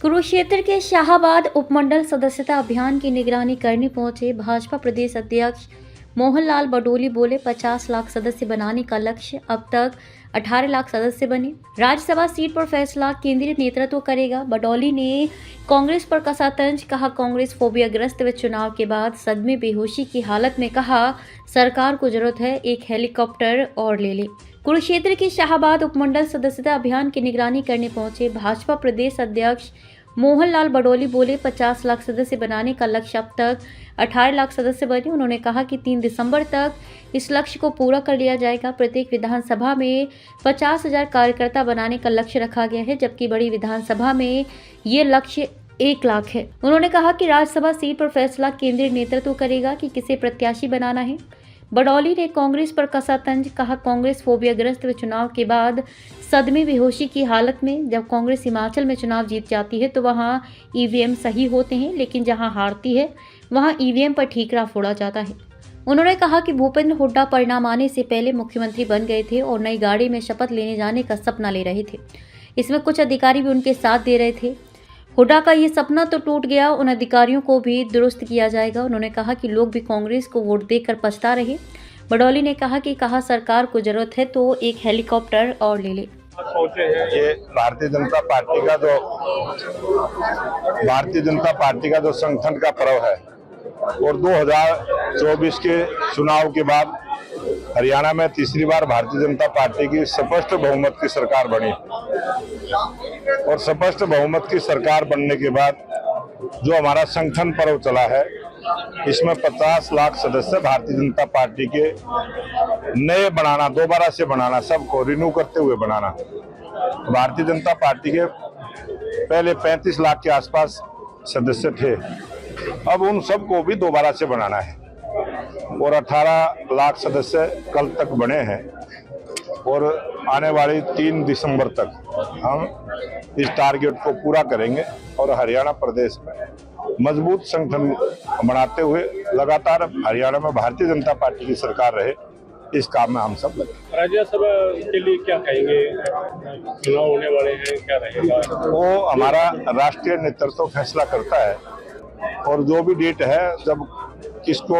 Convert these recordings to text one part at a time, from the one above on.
कुरुक्षेत्र के शाहाबाद उपमंडल सदस्यता अभियान की निगरानी करने पहुंचे भाजपा प्रदेश अध्यक्ष मोहनलाल बडोली बोले 50 लाख सदस्य बनाने का लक्ष्य, अब तक 18 लाख सदस्य बने। राज्यसभा सीट पर फैसला केंद्रीय नेतृत्व करेगा। बडोली ने कांग्रेस पर कसा तंज, कहा कांग्रेस फोबियाग्रस्त व चुनाव के बाद सदमे बेहोशी की हालत में कहा सरकार को जरूरत है एक हेलीकॉप्टर और ले ले। कुरुक्षेत्र के शाहाबाद उपमंडल सदस्यता अभियान की निगरानी करने पहुंचे भाजपा प्रदेश अध्यक्ष मोहनलाल बडोली बोले 50 लाख सदस्य बनाने का लक्ष्य, अब तक 18 लाख सदस्य बने। उन्होंने कहा कि 3 दिसंबर तक इस लक्ष्य को पूरा कर लिया जाएगा। प्रत्येक विधानसभा में 50,000 कार्यकर्ता बनाने का लक्ष्य रखा गया है, जबकि बड़ी विधानसभा में ये लक्ष्य 1 लाख है। उन्होंने कहा कि राज्यसभा सीट पर फैसला केंद्रीय नेतृत्व करेगा कि किसे प्रत्याशी बनाना है। बडोली ने कांग्रेस पर कसा तंज, कहा कांग्रेस फोबियाग्रस्त व चुनाव के बाद सदमे बेहोशी की हालत में। जब कांग्रेस हिमाचल में चुनाव जीत जाती है तो वहां ईवीएम सही होते हैं, लेकिन जहां हारती है वहां ईवीएम पर ठीकरा फोड़ा जाता है। उन्होंने कहा कि भूपेंद्र हुड्डा परिणाम आने से पहले मुख्यमंत्री बन गए थे और नई गाड़ी में शपथ लेने जाने का सपना ले रहे थे। इसमें कुछ अधिकारी भी उनके साथ दे रहे थे। हुड्डा का ये सपना तो टूट गया, उन अधिकारियों को भी दुरुस्त किया जाएगा। उन्होंने कहा कि लोग भी कांग्रेस को वोट देकर पछता रहे। बडोली ने कहा कि सरकार को जरूरत है तो एक हेलीकॉप्टर और ले ले। ये भारतीय जनता पार्टी का जो संगठन का पर्व है और 2024 के चुनाव के बाद हरियाणा में तीसरी बार भारतीय जनता पार्टी की स्पष्ट बहुमत की सरकार बनी और स्पष्ट बहुमत की सरकार बनने के बाद जो हमारा संगठन पर्व चला है, इसमें 50 लाख सदस्य भारतीय जनता पार्टी के नए बनाना, दोबारा से बनाना, सबको रिन्यू करते हुए बनाना। भारतीय जनता पार्टी के पहले 35 लाख के आसपास सदस्य थे, अब उन सबको भी दोबारा से बनाना है और 18 लाख सदस्य कल तक बने हैं और आने वाली 3 दिसंबर तक हम इस टारगेट को पूरा करेंगे और हरियाणा प्रदेश में मजबूत संगठन बनाते हुए लगातार हरियाणा में भारतीय जनता पार्टी की सरकार रहे, इस काम में हम सब लगे। राज्यसभा के लिए क्या कहेंगे? चुनाव होने वाले हैं, क्या रहेगा? वो हमारा राष्ट्रीय नेतृत्व फैसला करता है और जो भी डेट है जब किसको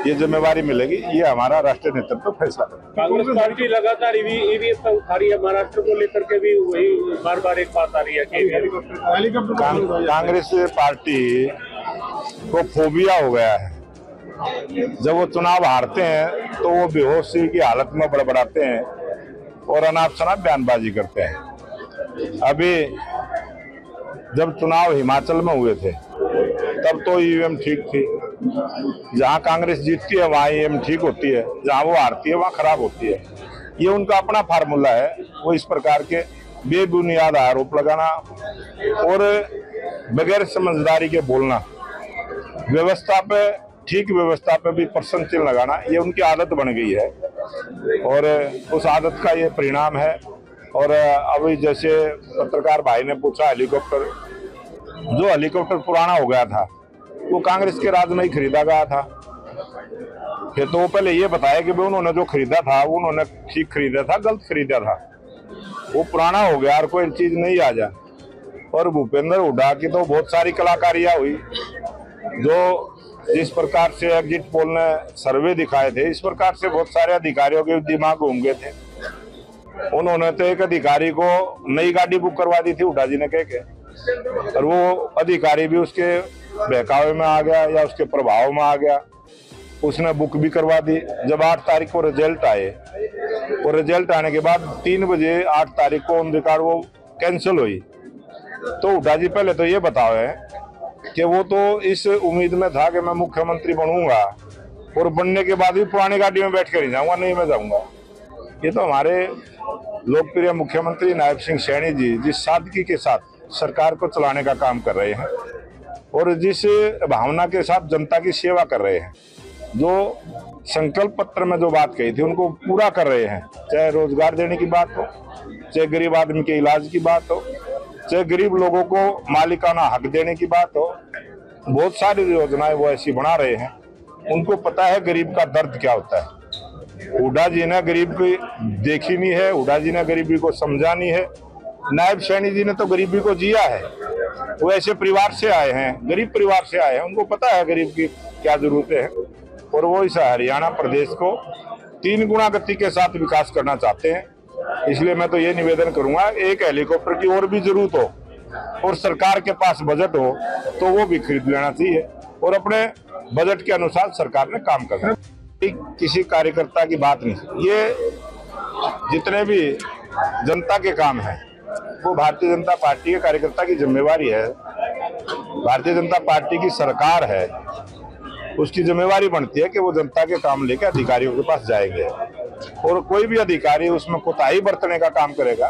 ये जिम्मेवारी मिलेगी, ये हमारा राष्ट्रीय नेतृत्व फैसला करेगा। कांग्रेस पार्टी लगातार ईवीएम पर उठा रही है, महाराष्ट्र को लेकर के भी वही बार-बार एक बात आ रही है कि कांग्रेस पार्टी को फोबिया हो गया है। जब वो चुनाव हारते हैं तो वो बेहोशी की हालत में बड़बड़ाते हैं और अनाप शनाप बयानबाजी करते हैं। अभी जब चुनाव हिमाचल में हुए थे तब तो ईवीएम ठीक थी, जहां कांग्रेस जीतती है वहां ईवीएम ठीक होती है, जहां वो हारती है वहां खराब होती है। ये उनका अपना फार्मूला है। वो इस प्रकार के बेबुनियाद आरोप लगाना और बगैर समझदारी के बोलना, व्यवस्था पे, ठीक व्यवस्था पे भी प्रश्न चिन्ह लगाना, ये उनकी आदत बन गई है और उस आदत का ये परिणाम है। और अभी जैसे पत्रकार भाई ने पूछा, हेलीकॉप्टर पुराना हो गया था, वो कांग्रेस के राज में ही खरीदा गया था। फिर तो वो पहले ये बताया कि उन्होंने जो खरीदा था वो उन्होंने ठीक खरीदा था, गलत खरीदा था, वो पुराना हो गया और कोई चीज नहीं आ जाए। और भूपेंद्र हुड्डा की तो बहुत सारी कलाकारियां हुई, जो जिस प्रकार से एग्जिट पोल ने सर्वे दिखाए थे, इस प्रकार से बहुत सारे अधिकारियों के दिमाग घूम गए थे। उन्होंने तो एक अधिकारी को नई गाड़ी बुक करवा दी थी हुड्डा जी ने कह के, और वो अधिकारी भी उसके बहकावे में आ गया या उसके प्रभाव में आ गया, उसने बुक भी करवा दी। जब 8 तारीख को रिजल्ट आए और रिजल्ट आने के बाद 3 बजे 8 तारीख को ऑन रिकॉर्ड वो कैंसिल हुई, तो हुड्डा जी पहले तो ये बताओ है कि वो तो इस उम्मीद में था कि मैं मुख्यमंत्री बनूंगा और बनने के बाद भी पुरानी गाड़ी में बैठ कर ही जाऊंगा, नहीं मैं जाऊंगा। ये तो हमारे लोकप्रिय मुख्यमंत्री नायब सिंह सैनी जी जिस सादगी के साथ सरकार को चलाने का काम कर रहे हैं और जिस भावना के साथ जनता की सेवा कर रहे हैं, जो संकल्प पत्र में जो बात कही थी उनको पूरा कर रहे हैं, चाहे रोजगार देने की बात हो, चाहे गरीब आदमी के इलाज की बात हो, चाहे गरीब लोगों को मालिकाना हक देने की बात हो, बहुत सारी योजनाएं वो ऐसी बना रहे हैं। उनको पता है गरीब का दर्द क्या होता है। हुड्डा जी ने गरीब की देखी नहीं है, हुड्डा जी ने गरीबी को समझा नहीं है। नायब सैनी जी ने तो गरीबी को जिया है। वो ऐसे परिवार से आए हैं, गरीब परिवार से आए हैं, उनको पता है गरीब की क्या जरूरतें हैं, और वो इस हरियाणा प्रदेश को 3 गुना गति के साथ विकास करना चाहते हैं। इसलिए मैं तो ये निवेदन करूंगा, एक हेलीकॉप्टर की और भी जरूरत हो और सरकार के पास बजट हो तो वो भी खरीद लेना चाहिए, और अपने बजट के अनुसार सरकार ने काम करना है। किसी कार्यकर्ता की बात नहीं, ये जितने भी जनता के काम हैं वो भारतीय जनता पार्टी के कार्यकर्ता की जिम्मेवारी है। भारतीय जनता पार्टी की सरकार है, उसकी जिम्मेवारी बनती है कि वो जनता के काम लेकर अधिकारियों के पास जाएंगे, और कोई भी अधिकारी उसमें कोताही बरतने का काम करेगा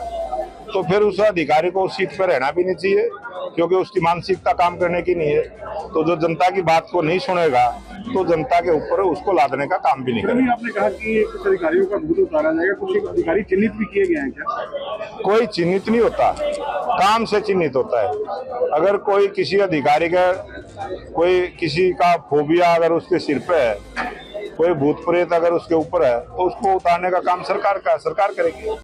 तो फिर उस अधिकारी को उस सीट पर रहना भी नहीं चाहिए, क्योंकि उसकी मानसिकता काम करने की नहीं है। तो जो जनता की बात को नहीं सुनेगा तो जनता के ऊपर उसको लादने का काम भी नहीं करेगा। आपने कहा कि कुछ अधिकारियों का भूत उतारा जाएगा, कुछ अधिकारी चिन्हित भी किए गए हैं क्या? कोई चिन्हित नहीं होता, काम से चिन्हित होता है। अगर कोई किसी अधिकारी का कोई किसी का फोबिया अगर उसके सिर पे है, कोई भूत प्रेत अगर उसके ऊपर है, तो उसको उतारने का काम सरकार का सरकार करेगी।